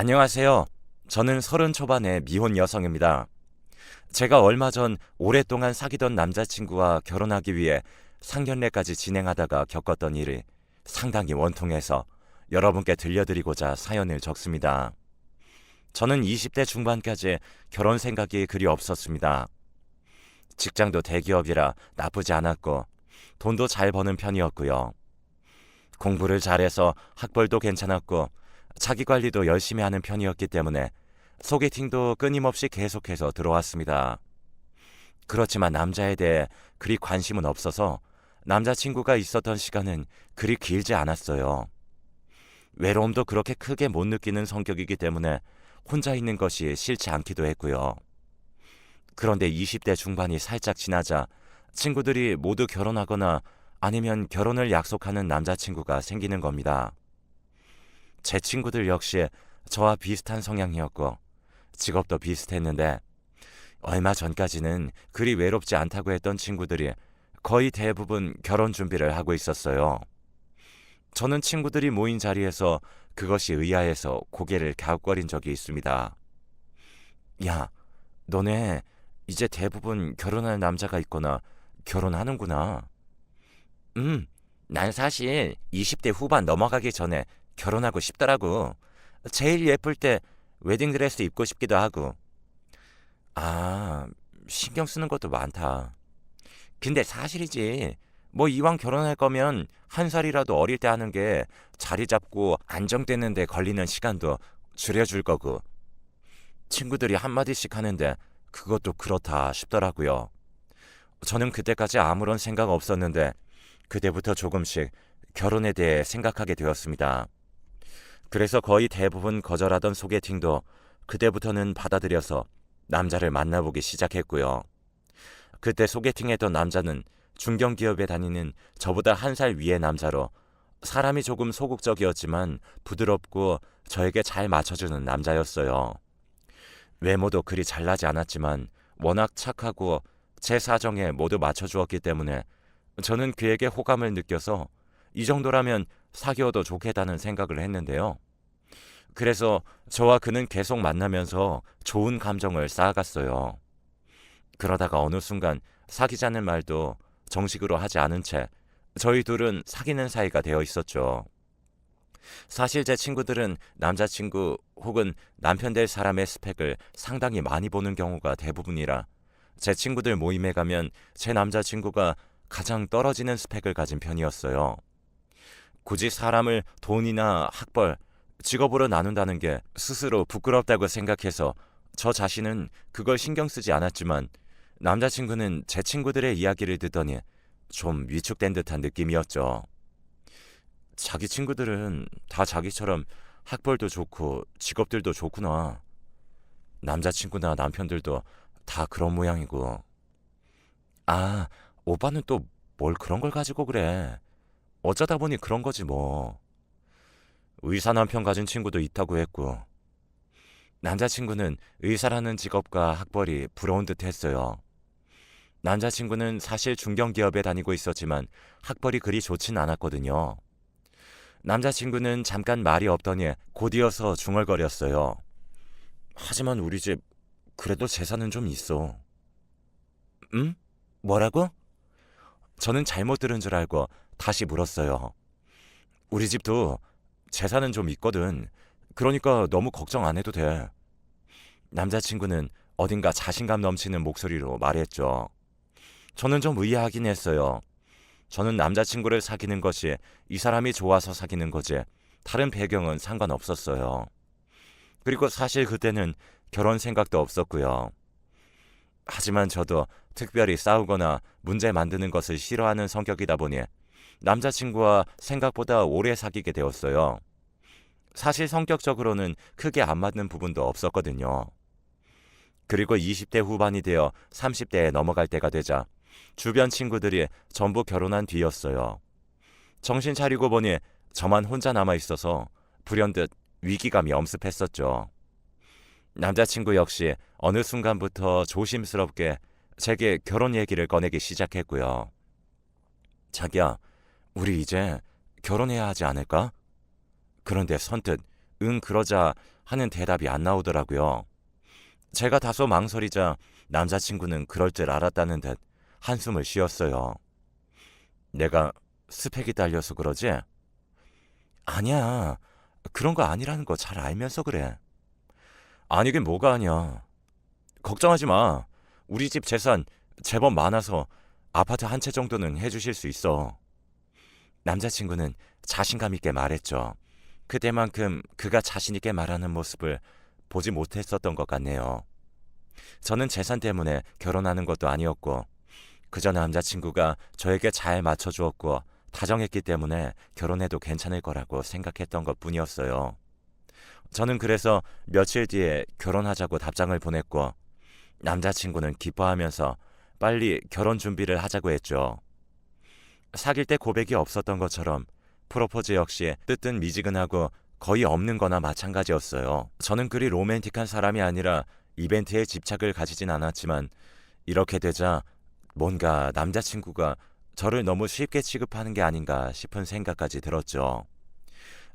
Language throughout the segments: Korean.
안녕하세요. 저는 30 초반의 미혼 여성입니다. 제가 얼마 전 오랫동안 사귀던 남자친구와 결혼하기 위해 상견례까지 진행하다가 겪었던 일이 상당히 원통해서 여러분께 들려드리고자 사연을 적습니다. 저는 20대 중반까지 결혼 생각이 그리 없었습니다. 직장도 대기업이라 나쁘지 않았고 돈도 잘 버는 편이었고요. 공부를 잘해서 학벌도 괜찮았고 자기 관리도 열심히 하는 편이었기 때문에 소개팅도 끊임없이 계속해서 들어왔습니다. 그렇지만 남자에 대해 그리 관심은 없어서 남자친구가 있었던 시간은 그리 길지 않았어요. 외로움도 그렇게 크게 못 느끼는 성격이기 때문에 혼자 있는 것이 싫지 않기도 했고요. 그런데 20대 중반이 살짝 지나자 친구들이 모두 결혼하거나 아니면 결혼을 약속하는 남자친구가 생기는 겁니다. 제 친구들 역시 저와 비슷한 성향이었고 직업도 비슷했는데 얼마 전까지는 그리 외롭지 않다고 했던 친구들이 거의 대부분 결혼 준비를 하고 있었어요. 저는 친구들이 모인 자리에서 그것이 의아해서 고개를 갸웃거린 적이 있습니다. 야, 너네 이제 대부분 결혼할 남자가 있거나 결혼하는구나. 음, 난 사실 20대 후반 넘어가기 전에 결혼하고 싶더라고. 제일 예쁠 때 웨딩드레스 입고 싶기도 하고. 아, 신경 쓰는 것도 많다. 근데 사실이지. 뭐 이왕 결혼할 거면 한 살이라도 어릴 때 하는 게 자리 잡고 안정되는 데 걸리는 시간도 줄여줄 거고. 친구들이 한마디씩 하는데 그것도 그렇다 싶더라고요. 저는 그때까지 아무런 생각 없었는데 그때부터 조금씩 결혼에 대해 생각하게 되었습니다. 그래서 거의 대부분 거절하던 소개팅도 그때부터는 받아들여서 남자를 만나보기 시작했고요. 그때 소개팅했던 남자는 중견기업에 다니는 저보다 한 살 위의 남자로 사람이 조금 소극적이었지만 부드럽고 저에게 잘 맞춰주는 남자였어요. 외모도 그리 잘나지 않았지만 워낙 착하고 제 사정에 모두 맞춰주었기 때문에 저는 그에게 호감을 느껴서 이 정도라면 사귀어도 좋겠다는 생각을 했는데요. 그래서 저와 그는 계속 만나면서 좋은 감정을 쌓아갔어요. 그러다가 어느 순간 사귀자는 말도 정식으로 하지 않은 채 저희 둘은 사귀는 사이가 되어 있었죠. 사실 제 친구들은 남자친구 혹은 남편 될 사람의 스펙을 상당히 많이 보는 경우가 대부분이라 제 친구들 모임에 가면 제 남자친구가 가장 떨어지는 스펙을 가진 편이었어요. 굳이 사람을 돈이나 학벌, 직업으로 나눈다는 게 스스로 부끄럽다고 생각해서 저 자신은 그걸 신경 쓰지 않았지만 남자친구는 제 친구들의 이야기를 듣더니 좀 위축된 듯한 느낌이었죠. 자기 친구들은 다 자기처럼 학벌도 좋고 직업들도 좋구나. 남자친구나 남편들도 다 그런 모양이고. 아, 오빠는 또 뭘 그런 걸 가지고 그래. 어쩌다 보니 그런 거지 뭐. 의사 남편 가진 친구도 있다고 했고. 남자친구는 의사라는 직업과 학벌이 부러운 듯 했어요. 남자친구는 사실 중견기업에 다니고 있었지만 학벌이 그리 좋진 않았거든요. 남자친구는 잠깐 말이 없더니 곧이어서 중얼거렸어요. 하지만 우리 집 그래도 재산은 좀 있어. 응? 뭐라고? 저는 잘못 들은 줄 알고 다시 물었어요. 우리 집도 재산은 좀 있거든. 그러니까 너무 걱정 안 해도 돼. 남자친구는 어딘가 자신감 넘치는 목소리로 말했죠. 저는 좀 의아하긴 했어요. 저는 남자친구를 사귀는 것이 이 사람이 좋아서 사귀는 거지 다른 배경은 상관없었어요. 그리고 사실 그때는 결혼 생각도 없었고요. 하지만 저도 특별히 싸우거나 문제 만드는 것을 싫어하는 성격이다 보니 남자친구와 생각보다 오래 사귀게 되었어요. 사실 성격적으로는 크게 안 맞는 부분도 없었거든요. 그리고 20대 후반이 되어 30대에 넘어갈 때가 되자 주변 친구들이 전부 결혼한 뒤였어요. 정신 차리고 보니 저만 혼자 남아 있어서 불현듯 위기감이 엄습했었죠. 남자친구 역시 어느 순간부터 조심스럽게 제게 결혼 얘기를 꺼내기 시작했고요. 자기야, 우리 이제 결혼해야 하지 않을까? 그런데 선뜻 응 그러자 하는 대답이 안 나오더라고요. 제가 다소 망설이자 남자친구는 그럴 줄 알았다는 듯 한숨을 쉬었어요. 내가 스펙이 딸려서 그러지? 아니야. 그런 거 아니라는 거 잘 알면서 그래. 아니긴 뭐가 아니야. 걱정하지 마. 우리 집 재산 제법 많아서 아파트 한 채 정도는 해주실 수 있어. 남자친구는 자신감 있게 말했죠. 그때만큼 그가 자신 있게 말하는 모습을 보지 못했었던 것 같네요. 저는 재산 때문에 결혼하는 것도 아니었고 그저 남자친구가 저에게 잘 맞춰주었고 다정했기 때문에 결혼해도 괜찮을 거라고 생각했던 것뿐이었어요. 저는 그래서 며칠 뒤에 결혼하자고 답장을 보냈고 남자친구는 기뻐하면서 빨리 결혼 준비를 하자고 했죠. 사귈 때 고백이 없었던 것처럼 프로포즈 역시 뜨뜻미지근하고 거의 없는 거나 마찬가지였어요. 저는 그리 로맨틱한 사람이 아니라 이벤트에 집착을 가지진 않았지만 이렇게 되자 뭔가 남자친구가 저를 너무 쉽게 취급하는 게 아닌가 싶은 생각까지 들었죠.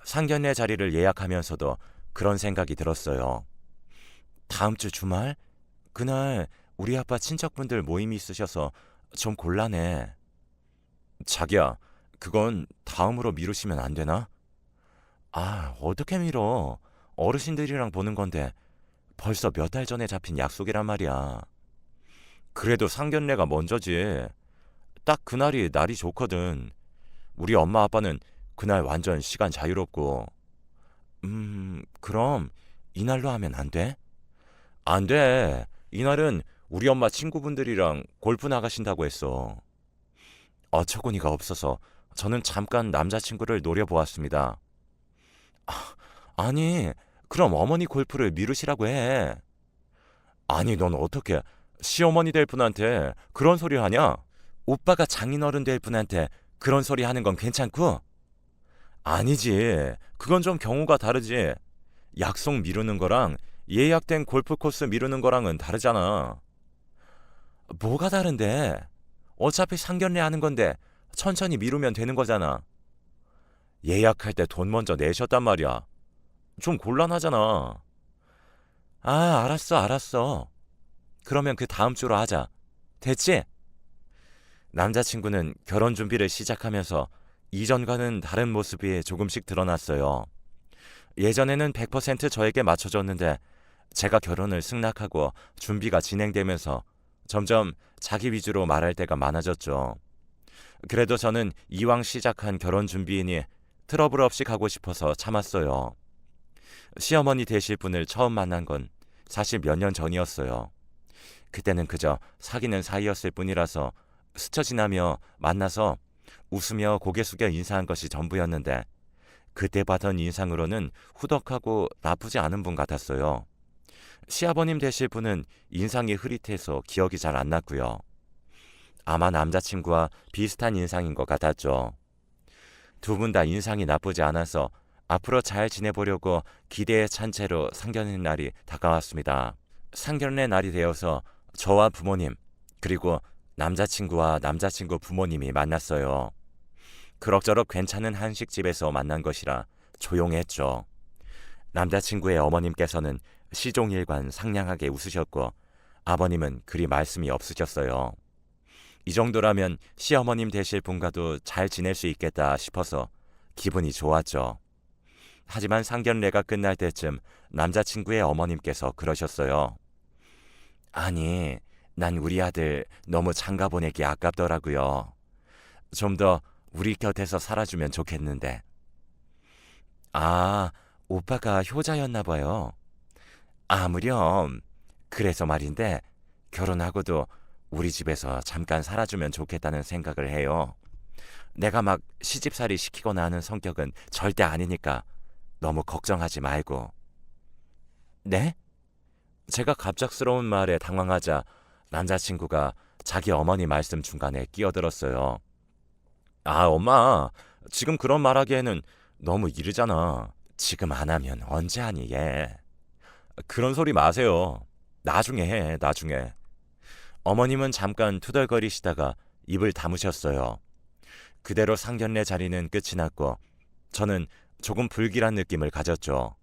상견례 자리를 예약하면서도 그런 생각이 들었어요. 다음 주 주말? 그날 우리 아빠 친척분들 모임이 있으셔서 좀 곤란해. 자기야, 그건 다음으로 미루시면 안 되나? 아, 어떻게 미뤄? 어르신들이랑 보는 건데 벌써 몇 달 전에 잡힌 약속이란 말이야. 그래도 상견례가 먼저지. 딱 그날이 날이 좋거든. 우리 엄마 아빠는 그날 완전 시간 자유롭고. 그럼 이날로 하면 안 돼? 안 돼. 이날은 우리 엄마 친구분들이랑 골프 나가신다고 했어. 어처구니가 없어서 저는 잠깐 남자친구를 노려보았습니다. 아니, 그럼 어머니 골프를 미루시라고 해. 아니, 넌 어떻게 시어머니 될 분한테 그런 소리 하냐? 오빠가 장인어른 될 분한테 그런 소리 하는 건 괜찮고? 아니지. 그건 좀 경우가 다르지. 약속 미루는 거랑 예약된 골프 코스 미루는 거랑은 다르잖아. 뭐가 다른데? 어차피 상견례 하는 건데 천천히 미루면 되는 거잖아. 예약할 때 돈 먼저 내셨단 말이야. 좀 곤란하잖아. 아, 알았어. 그러면 그 다음 주로 하자. 됐지? 남자친구는 결혼 준비를 시작하면서 이전과는 다른 모습이 조금씩 드러났어요. 예전에는 100% 저에게 맞춰줬는데 제가 결혼을 승낙하고 준비가 진행되면서 점점 자기 위주로 말할 때가 많아졌죠. 그래도 저는 이왕 시작한 결혼 준비이니 트러블 없이 가고 싶어서 참았어요. 시어머니 되실 분을 처음 만난 건 사실 몇 년 전이었어요. 그때는 그저 사귀는 사이였을 뿐이라서 스쳐 지나며 만나서 웃으며 고개 숙여 인사한 것이 전부였는데 그때 받은 인상으로는 후덕하고 나쁘지 않은 분 같았어요. 시아버님 되실 분은 인상이 흐릿해서 기억이 잘 안 났고요. 아마 남자친구와 비슷한 인상인 것 같았죠. 두 분 다 인상이 나쁘지 않아서 앞으로 잘 지내보려고 기대에 찬 채로 상견례 날이 다가왔습니다. 상견례 날이 되어서 저와 부모님 그리고 남자친구와 남자친구 부모님이 만났어요. 그럭저럭 괜찮은 한식집에서 만난 것이라 조용했죠. 남자친구의 어머님께서는 시종일관 상냥하게 웃으셨고 아버님은 그리 말씀이 없으셨어요. 이 정도라면 시어머님 되실 분과도 잘 지낼 수 있겠다 싶어서 기분이 좋았죠. 하지만 상견례가 끝날 때쯤 남자친구의 어머님께서 그러셨어요. 아니, 난 우리 아들 너무 장가 보내기 아깝더라고요. 좀 더 우리 곁에서 살아주면 좋겠는데. 아, 오빠가 효자였나 봐요. 아무렴. 그래서 말인데 결혼하고도 우리 집에서 잠깐 살아주면 좋겠다는 생각을 해요. 내가 막 시집살이 시키거나 하는 성격은 절대 아니니까 너무 걱정하지 말고. 네? 제가 갑작스러운 말에 당황하자 남자친구가 자기 어머니 말씀 중간에 끼어들었어요. 아, 엄마. 지금 그런 말하기에는 너무 이르잖아. 지금 안 하면 언제 하니, 얘. 그런 소리 마세요. 나중에 해, 나중에. 어머님은 잠깐 투덜거리시다가 입을 다무셨어요. 그대로 상견례 자리는 끝이 났고 저는 조금 불길한 느낌을 가졌죠.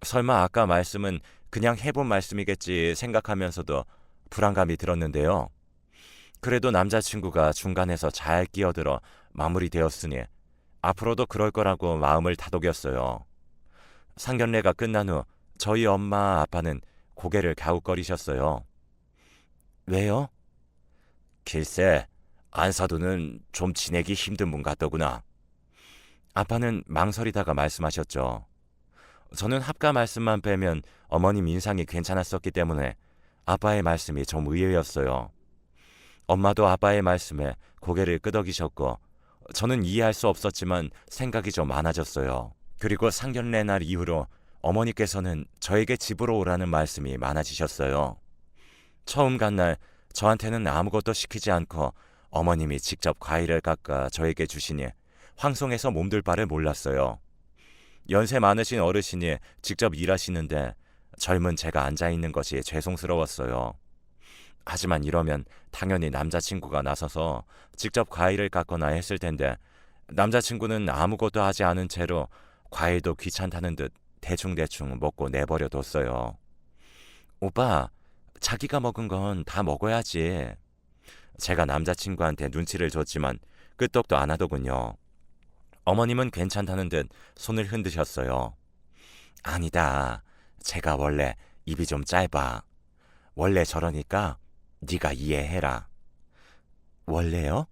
설마 아까 말씀은 그냥 해본 말씀이겠지 생각하면서도 불안감이 들었는데요. 그래도 남자친구가 중간에서 잘 끼어들어 마무리되었으니 앞으로도 그럴 거라고 마음을 다독였어요. 상견례가 끝난 후 저희 엄마 아빠는 고개를 갸웃거리셨어요. 왜요? 글쎄, 안사도는 좀 지내기 힘든 분 같더구나. 아빠는 망설이다가 말씀하셨죠. 저는 합가 말씀만 빼면 어머님 인상이 괜찮았었기 때문에 아빠의 말씀이 좀 의외였어요. 엄마도 아빠의 말씀에 고개를 끄덕이셨고 저는 이해할 수 없었지만 생각이 좀 많아졌어요. 그리고 상견례 날 이후로 어머니께서는 저에게 집으로 오라는 말씀이 많아지셨어요. 처음 간 날 저한테는 아무것도 시키지 않고 어머님이 직접 과일을 깎아 저에게 주시니 황송해서 몸둘 바를 몰랐어요. 연세 많으신 어르신이 직접 일하시는데 젊은 제가 앉아있는 것이 죄송스러웠어요. 하지만 이러면 당연히 남자친구가 나서서 직접 과일을 깎거나 했을 텐데 남자친구는 아무것도 하지 않은 채로 과일도 귀찮다는 듯 대충대충 먹고 내버려 뒀어요. 오빠, 자기가 먹은 건 다 먹어야지. 제가 남자친구한테 눈치를 줬지만 끄떡도 안 하더군요. 어머님은 괜찮다는 듯 손을 흔드셨어요. 아니다. 제가 원래 입이 좀 짧아. 원래 저러니까 네가 이해해라. 원래요?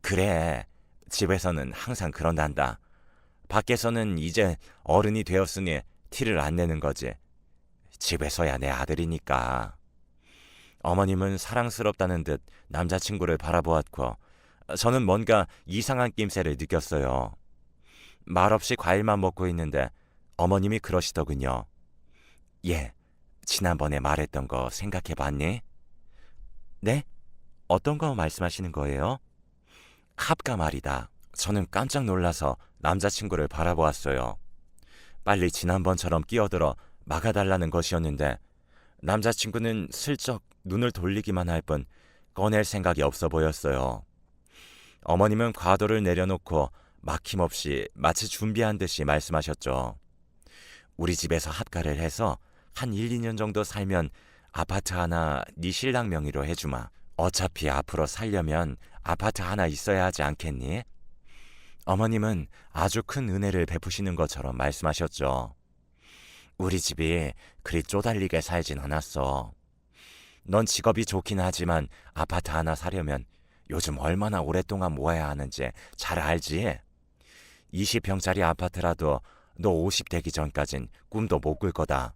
그래. 집에서는 항상 그런단다. 밖에서는 이제 어른이 되었으니 티를 안 내는 거지. 집에서야 내 아들이니까. 어머님은 사랑스럽다는 듯 남자친구를 바라보았고 저는 뭔가 이상한 낌새를 느꼈어요. 말없이 과일만 먹고 있는데 어머님이 그러시더군요. 예, 지난번에 말했던 거 생각해봤니? 네? 어떤 거 말씀하시는 거예요? 합가 말이다. 저는 깜짝 놀라서 남자친구를 바라보았어요. 빨리 지난번처럼 끼어들어 막아달라는 것이었는데 남자친구는 슬쩍 눈을 돌리기만 할 뿐 꺼낼 생각이 없어 보였어요. 어머님은 과도를 내려놓고 막힘없이 마치 준비한 듯이 말씀하셨죠. 우리 집에서 합가를 해서 한 1, 2년 정도 살면 아파트 하나 네 신랑 명의로 해주마. 어차피 앞으로 살려면 아파트 하나 있어야 하지 않겠니? 어머님은 아주 큰 은혜를 베푸시는 것처럼 말씀하셨죠. 우리 집이 그리 쪼달리게 살진 않았어. 넌 직업이 좋긴 하지만 아파트 하나 사려면 요즘 얼마나 오랫동안 모아야 하는지 잘 알지? 20평짜리 아파트라도 너 50 되기 전까진 꿈도 못 꿀 거다.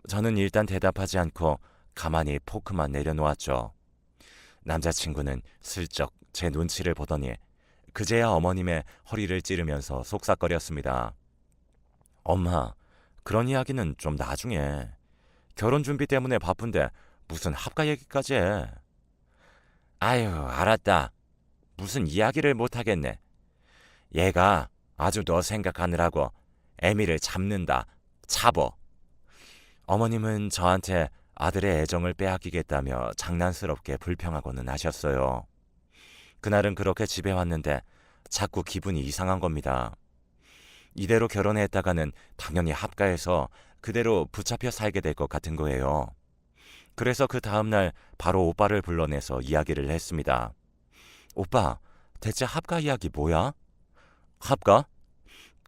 저는 일단 대답하지 않고 가만히 포크만 내려놓았죠. 남자친구는 슬쩍 제 눈치를 보더니 그제야 어머님의 허리를 찌르면서 속삭거렸습니다. 엄마, 그런 이야기는 좀 나중에. 결혼 준비 때문에 바쁜데 무슨 합가 얘기까지 해. 아유, 알았다. 무슨 이야기를 못하겠네. 얘가 아주 너 생각하느라고 애미를 잡는다. 잡어. 어머님은 저한테 아들의 애정을 빼앗기겠다며 장난스럽게 불평하고는 하셨어요. 그날은 그렇게 집에 왔는데 자꾸 기분이 이상한 겁니다. 이대로 결혼했다가는 당연히 합가해서 그대로 붙잡혀 살게 될 것 같은 거예요. 그래서 그 다음날 바로 오빠를 불러내서 이야기를 했습니다. 오빠, 대체 합가 이야기 뭐야? 합가?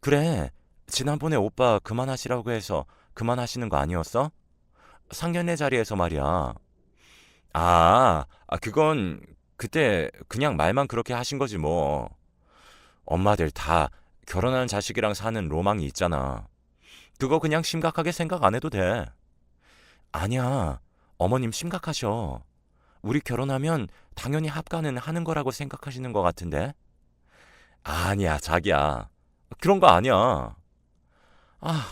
그래, 지난번에 오빠 그만하시라고 해서 그만하시는 거 아니었어? 상견례 자리에서 말이야. 그건 그때 그냥 말만 그렇게 하신 거지 뭐. 엄마들 다 결혼한 자식이랑 사는 로망이 있잖아. 그거 그냥 심각하게 생각 안 해도 돼. 아니야, 어머님 심각하셔. 우리 결혼하면 당연히 합가는 하는 거라고 생각하시는 것 같은데? 아니야, 자기야. 그런 거 아니야. 아,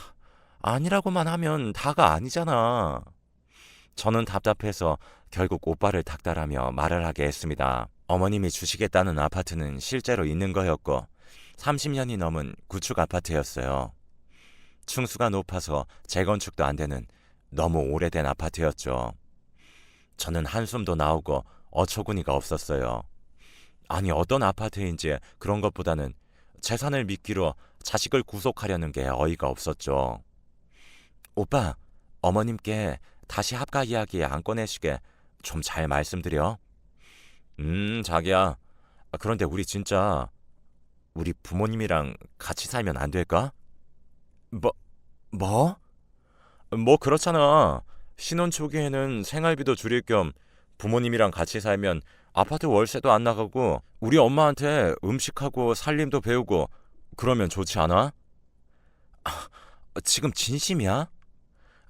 아니라고만 하면 다가 아니잖아. 저는 답답해서 결국 오빠를 닥달하며 말을 하게 했습니다. 어머님이 주시겠다는 아파트는 실제로 있는 거였고 30년이 넘은 구축 아파트였어요. 층수가 높아서 재건축도 안 되는 너무 오래된 아파트였죠. 저는 한숨도 나오고 어처구니가 없었어요. 아니, 어떤 아파트인지 그런 것보다는 재산을 미끼로 자식을 구속하려는 게 어이가 없었죠. 오빠, 어머님께 다시 합가 이야기 안 꺼내시게 좀 잘 말씀드려. 자기야. 그런데 우리 진짜 우리 부모님이랑 같이 살면 안 될까? 뭐, 뭐? 뭐 그렇잖아. 신혼 초기에는 생활비도 줄일 겸 부모님이랑 같이 살면 아파트 월세도 안 나가고 우리 엄마한테 음식하고 살림도 배우고 그러면 좋지 않아? 지금 진심이야?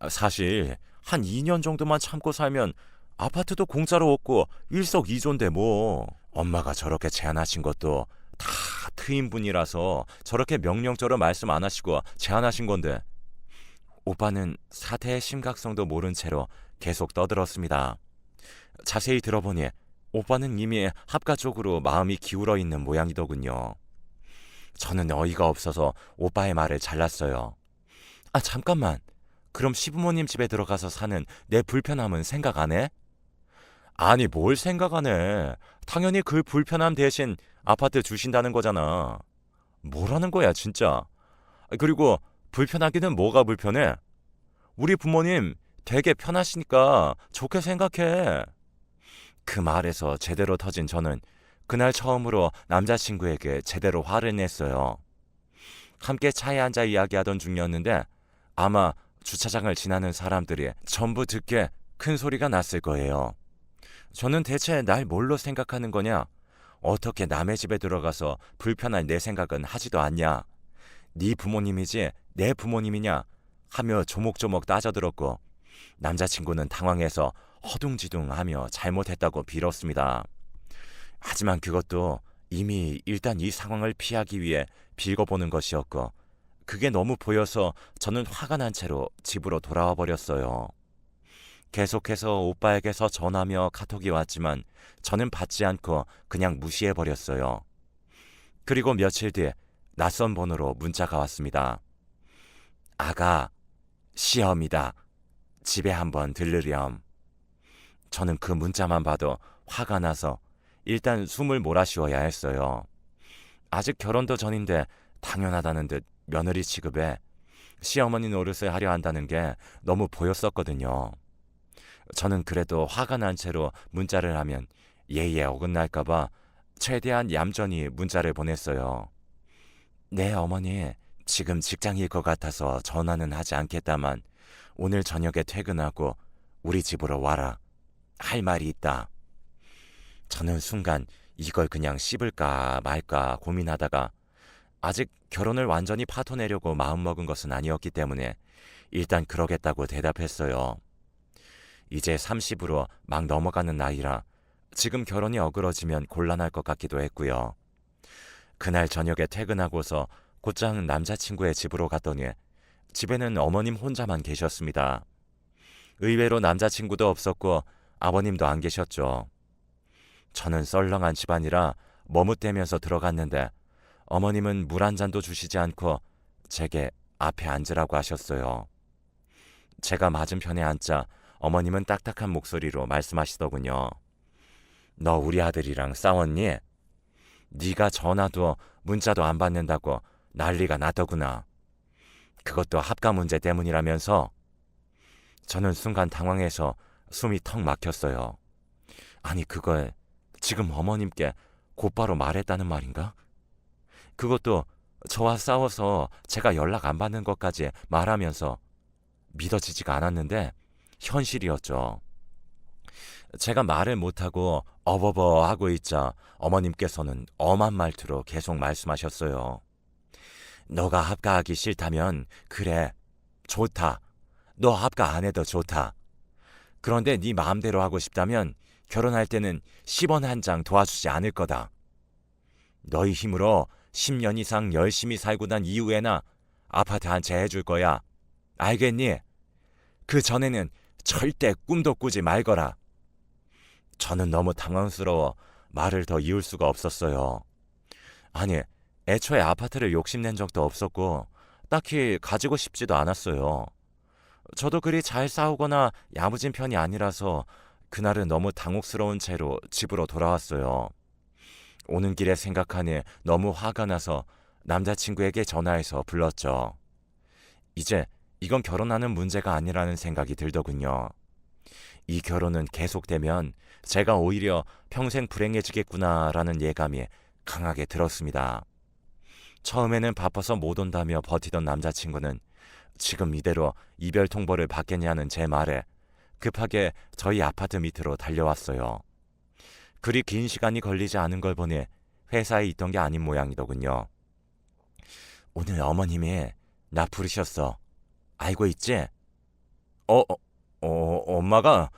사실 한 2년 정도만 참고 살면 아파트도 공짜로 얻고 일석이조인데 뭐. 엄마가 저렇게 제안하신 것도 다 트임분이라서 저렇게 명령처럼 말씀 안 하시고 제안하신 건데. 오빠는 사태의 심각성도 모른 채로 계속 떠들었습니다. 자세히 들어보니 오빠는 이미 합가 쪽으로 마음이 기울어 있는 모양이더군요. 저는 어이가 없어서 오빠의 말을 잘랐어요. 잠깐만. 그럼 시부모님 집에 들어가서 사는 내 불편함은 생각 안 해? 아니, 뭘 생각 안 해. 당연히 그 불편함 대신 아파트 주신다는 거잖아. 뭐라는 거야, 진짜. 그리고 불편하기는 뭐가 불편해? 우리 부모님 되게 편하시니까 좋게 생각해. 그 말에서 제대로 터진 저는 그날 처음으로 남자친구에게 제대로 화를 냈어요. 함께 차에 앉아 이야기하던 중이었는데 아마 주차장을 지나는 사람들이 전부 듣게 큰 소리가 났을 거예요. 저는 대체 날 뭘로 생각하는 거냐? 어떻게 남의 집에 들어가서 불편할 내 생각은 하지도 않냐? 네 부모님이지 내 부모님이냐? 하며 조목조목 따져들었고 남자친구는 당황해서 허둥지둥하며 잘못했다고 빌었습니다. 하지만 그것도 이미 일단 이 상황을 피하기 위해 빌거보는 것이었고 그게 너무 보여서 저는 화가 난 채로 집으로 돌아와 버렸어요. 계속해서 오빠에게서 전화며 카톡이 왔지만 저는 받지 않고 그냥 무시해 버렸어요. 그리고 며칠 뒤 낯선 번호로 문자가 왔습니다. 아가, 시험이다. 집에 한번 들르렴. 저는 그 문자만 봐도 화가 나서 일단 숨을 몰아쉬어야 했어요. 아직 결혼도 전인데 당연하다는 듯 며느리 취급에 시어머니 노릇을 하려 한다는 게 너무 보였었거든요. 저는 그래도 화가 난 채로 문자를 하면 예의에 어긋날까봐 최대한 얌전히 문자를 보냈어요. 네, 어머니. 지금 직장일 것 같아서 전화는 하지 않겠다만 오늘 저녁에 퇴근하고 우리 집으로 와라. 할 말이 있다. 저는 순간 이걸 그냥 씹을까 말까 고민하다가 아직 결혼을 완전히 파토내려고 마음먹은 것은 아니었기 때문에 일단 그러겠다고 대답했어요. 이제 30으로 막 넘어가는 나이라 지금 결혼이 어그러지면 곤란할 것 같기도 했고요. 그날 저녁에 퇴근하고서 곧장 남자친구의 집으로 갔더니 집에는 어머님 혼자만 계셨습니다. 의외로 남자친구도 없었고 아버님도 안 계셨죠. 저는 썰렁한 집안이라 머뭇대면서 들어갔는데 어머님은 물 한 잔도 주시지 않고 제게 앞에 앉으라고 하셨어요. 제가 맞은편에 앉자 어머님은 딱딱한 목소리로 말씀하시더군요. 너 우리 아들이랑 싸웠니? 네가 전화도 문자도 안 받는다고 난리가 났더구나. 그것도 합가 문제 때문이라면서. 저는 순간 당황해서 숨이 턱 막혔어요. 아니, 그걸 지금 어머님께 곧바로 말했다는 말인가? 그것도 저와 싸워서 제가 연락 안 받는 것까지 말하면서. 믿어지지가 않았는데 현실이었죠. 제가 말을 못하고 어버버 하고 있자 어머님께서는 엄한 말투로 계속 말씀하셨어요. 너가 합가하기 싫다면 그래, 좋다. 너 합가 안 해도 좋다. 그런데 네 마음대로 하고 싶다면 결혼할 때는 10원 한 장 도와주지 않을 거다. 너희 힘으로 10년 이상 열심히 살고 난 이후에나 아파트 한 채 해줄 거야. 알겠니? 그 전에는 절대 꿈도 꾸지 말거라. 저는 너무 당황스러워 말을 더 이을 수가 없었어요. 아니, 애초에 아파트를 욕심낸 적도 없었고 딱히 가지고 싶지도 않았어요. 저도 그리 잘 싸우거나 야무진 편이 아니라서 그날은 너무 당혹스러운 채로 집으로 돌아왔어요. 오는 길에 생각하니 너무 화가 나서 남자친구에게 전화해서 불렀죠. 이제 이건 결혼하는 문제가 아니라는 생각이 들더군요. 이 결혼은 계속되면 제가 오히려 평생 불행해지겠구나라는 예감이 강하게 들었습니다. 처음에는 바빠서 못 온다며 버티던 남자친구는 지금 이대로 이별 통보를 받겠냐는 제 말에 급하게 저희 아파트 밑으로 달려왔어요. 그리 긴 시간이 걸리지 않은 걸 보니 회사에 있던 게 아닌 모양이더군요. 오늘 어머님이 나 부르셨어. 알고 있지? 엄마가?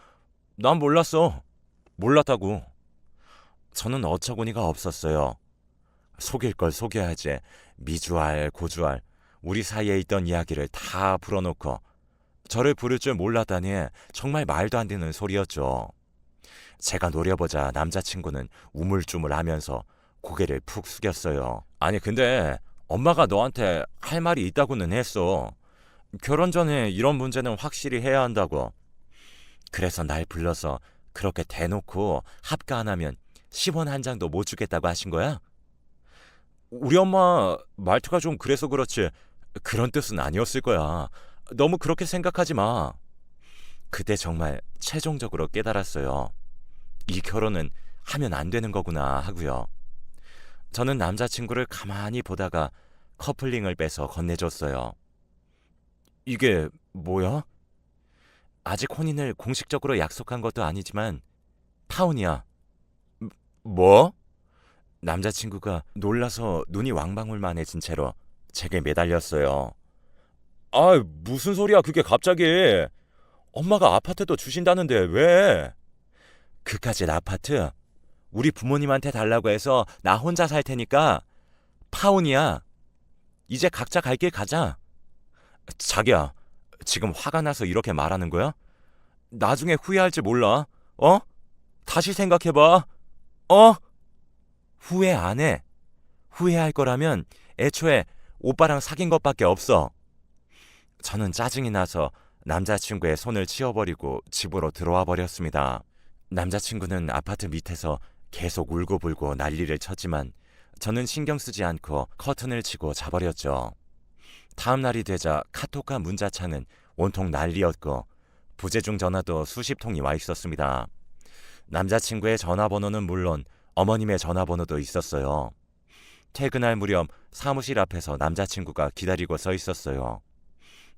난 몰랐어. 몰랐다고. 저는 어처구니가 없었어요. 속일 걸 속여야지. 미주알, 고주알, 우리 사이에 있던 이야기를 다 불어놓고 저를 부를 줄 몰랐다니 정말 말도 안 되는 소리였죠. 제가 노려보자 남자친구는 우물쭈물하면서 고개를 푹 숙였어요. 아니 근데 엄마가 너한테 할 말이 있다고는 했어. 결혼 전에 이런 문제는 확실히 해야 한다고. 그래서 날 불러서 그렇게 대놓고 합가 안 하면 10원 한 장도 못 주겠다고 하신 거야? 우리 엄마 말투가 좀 그래서 그렇지 그런 뜻은 아니었을 거야. 너무 그렇게 생각하지 마. 그때 정말 최종적으로 깨달았어요. 이 결혼은 하면 안 되는 거구나 하고요. 저는 남자친구를 가만히 보다가 커플링을 빼서 건네줬어요. 이게 뭐야? 아직 혼인을 공식적으로 약속한 것도 아니지만 파혼이야. 뭐? 남자친구가 놀라서 눈이 왕방울만해진 채로 제게 매달렸어요. 아, 무슨 소리야 그게 갑자기. 엄마가 아파트도 주신다는데 왜? 그까짓 아파트 우리 부모님한테 달라고 해서 나 혼자 살 테니까 파혼이야. 이제 각자 갈 길 가자. 자기야, 지금 화가 나서 이렇게 말하는 거야? 나중에 후회할지 몰라. 어? 다시 생각해봐. 어? 후회 안 해. 후회할 거라면 애초에 오빠랑 사귄 것밖에 없어. 저는 짜증이 나서 남자친구의 손을 치워버리고 집으로 들어와 버렸습니다. 남자친구는 아파트 밑에서 계속 울고불고 난리를 쳤지만 저는 신경 쓰지 않고 커튼을 치고 자버렸죠. 다음 날이 되자 카톡과 문자창은 온통 난리였고 부재중 전화도 수십 통이 와 있었습니다. 남자친구의 전화번호는 물론 어머님의 전화번호도 있었어요. 퇴근할 무렵 사무실 앞에서 남자친구가 기다리고 서 있었어요.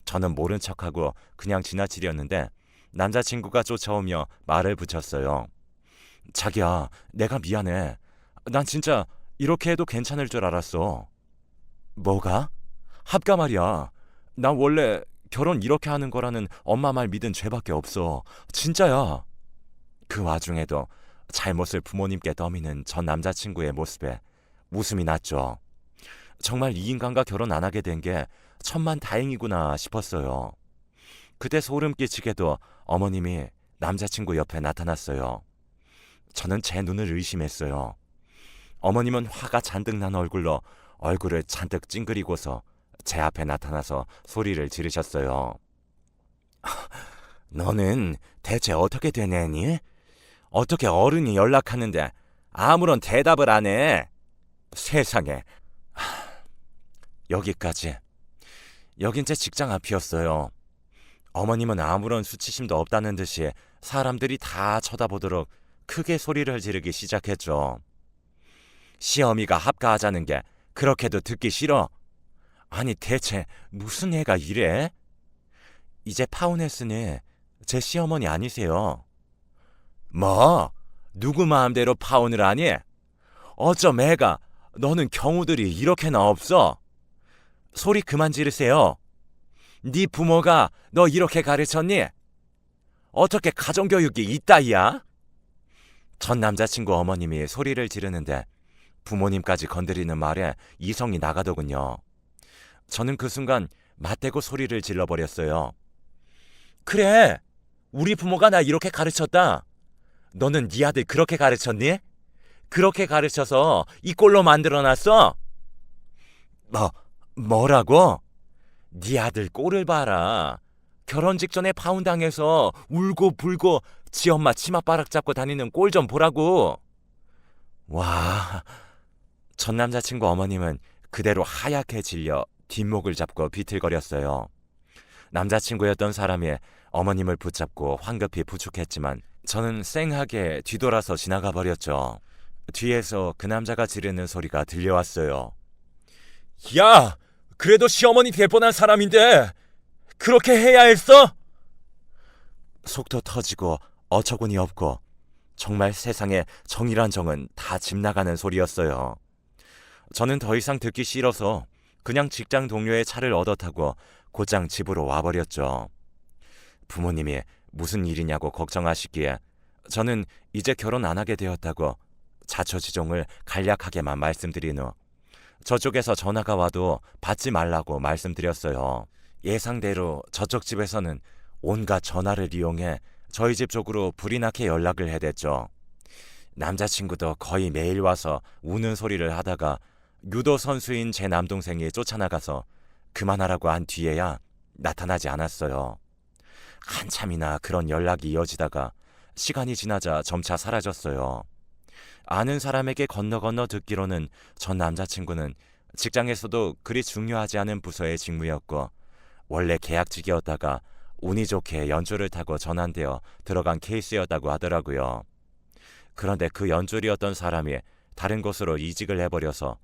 저는 모른 척하고 그냥 지나치려는데 남자친구가 쫓아오며 말을 붙였어요. 자기야, 내가 미안해. 난 진짜 이렇게 해도 괜찮을 줄 알았어. 뭐가? 합가 말이야. 난 원래 결혼 이렇게 하는 거라는 엄마 말 믿은 죄밖에 없어. 진짜야. 그 와중에도 잘못을 부모님께 떠미는 전 남자친구의 모습에 웃음이 났죠. 정말 이 인간과 결혼 안 하게 된 게 천만 다행이구나 싶었어요. 그때 소름 끼치게도 어머님이 남자친구 옆에 나타났어요. 저는 제 눈을 의심했어요. 어머님은 화가 잔뜩 난 얼굴로 얼굴을 잔뜩 찡그리고서 제 앞에 나타나서 소리를 지르셨어요. 너는 대체 어떻게 된 애니? 어떻게 어른이 연락하는데 아무런 대답을 안 해? 세상에. 여기까지. 여긴 제 직장 앞이었어요. 어머님은 아무런 수치심도 없다는 듯이 사람들이 다 쳐다보도록 크게 소리를 지르기 시작했죠. 시어미가 합가하자는 게 그렇게도 듣기 싫어? 아니 대체 무슨 애가 이래? 이제 파혼했으니 제 시어머니 아니세요. 뭐? 누구 마음대로 파혼을 하니? 어쩜 애가 너는 경우들이 이렇게나 없어? 소리 그만 지르세요. 네 부모가 너 이렇게 가르쳤니? 어떻게 가정교육이 이따위야? 전 남자친구 어머님이 소리를 지르는데 부모님까지 건드리는 말에 이성이 나가더군요. 저는 그 순간 맞대고 소리를 질러버렸어요. 그래, 우리 부모가 나 이렇게 가르쳤다. 너는 네 아들 그렇게 가르쳤니? 그렇게 가르쳐서 이 꼴로 만들어놨어? 뭐라고? 네 아들 꼴을 봐라. 결혼 직전에 파혼당해서 울고 불고 지 엄마 치맛바락 잡고 다니는 꼴 좀 보라고. 와, 전 남자친구 어머님은 그대로 하얗게 질려 뒷목을 잡고 비틀거렸어요. 남자친구였던 사람이 어머님을 붙잡고 황급히 부축했지만 저는 쌩하게 뒤돌아서 지나가 버렸죠. 뒤에서 그 남자가 지르는 소리가 들려왔어요. 야, 그래도 시어머니 될 뻔한 사람인데 그렇게 해야 했어? 속도 터지고 어처구니 없고 정말 세상에 정이란 정은 다 집 나가는 소리였어요. 저는 더 이상 듣기 싫어서 그냥 직장 동료의 차를 얻어 타고 곧장 집으로 와버렸죠. 부모님이 무슨 일이냐고 걱정하시기에 저는 이제 결혼 안 하게 되었다고 자초지종을 간략하게만 말씀드린 후 저쪽에서 전화가 와도 받지 말라고 말씀드렸어요. 예상대로 저쪽 집에서는 온갖 전화를 이용해 저희 집 쪽으로 불이 나게 연락을 해댔죠. 남자친구도 거의 매일 와서 우는 소리를 하다가 유도 선수인 제 남동생이 쫓아나가서 그만하라고 한 뒤에야 나타나지 않았어요. 한참이나 그런 연락이 이어지다가 시간이 지나자 점차 사라졌어요. 아는 사람에게 건너 듣기로는 전 남자친구는 직장에서도 그리 중요하지 않은 부서의 직무였고 원래 계약직이었다가 운이 좋게 연줄을 타고 전환되어 들어간 케이스였다고 하더라고요. 그런데 그 연줄이었던 사람이 다른 곳으로 이직을 해버려서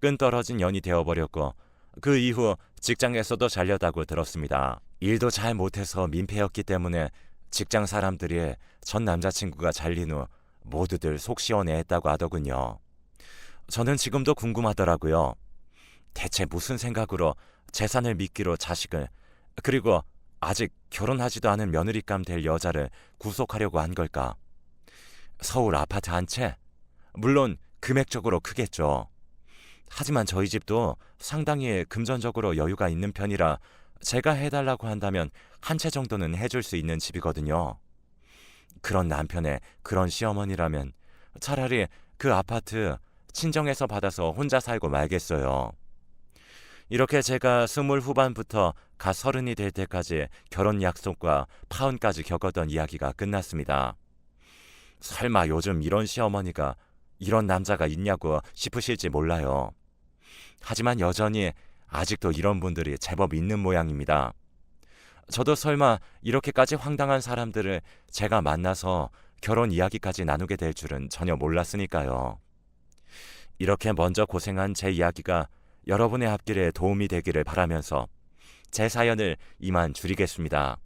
끈떨어진 연이 되어버렸고 그 이후 직장에서도 잘렸다고 들었습니다. 일도 잘 못해서 민폐였기 때문에 직장 사람들이 전 남자친구가 잘린 후 모두들 속 시원해했다고 하더군요. 저는 지금도 궁금하더라고요. 대체 무슨 생각으로 재산을 미끼로 자식을 그리고 아직 결혼하지도 않은 며느리감 될 여자를 구속하려고 한 걸까? 서울 아파트 한 채? 물론 금액적으로 크겠죠. 하지만 저희 집도 상당히 금전적으로 여유가 있는 편이라 제가 해달라고 한다면 한 채 정도는 해줄 수 있는 집이거든요. 그런 남편의 그런 시어머니라면 차라리 그 아파트 친정에서 받아서 혼자 살고 말겠어요. 이렇게 제가 20 후반부터 갓 30이 될 때까지 결혼 약속과 파혼까지 겪었던 이야기가 끝났습니다. 설마 요즘 이런 시어머니가 이런 남자가 있냐고 싶으실지 몰라요. 하지만 여전히 아직도 이런 분들이 제법 있는 모양입니다. 저도 설마 이렇게까지 황당한 사람들을 제가 만나서 결혼 이야기까지 나누게 될 줄은 전혀 몰랐으니까요. 이렇게 먼저 고생한 제 이야기가 여러분의 앞길에 도움이 되기를 바라면서 제 사연을 이만 줄이겠습니다.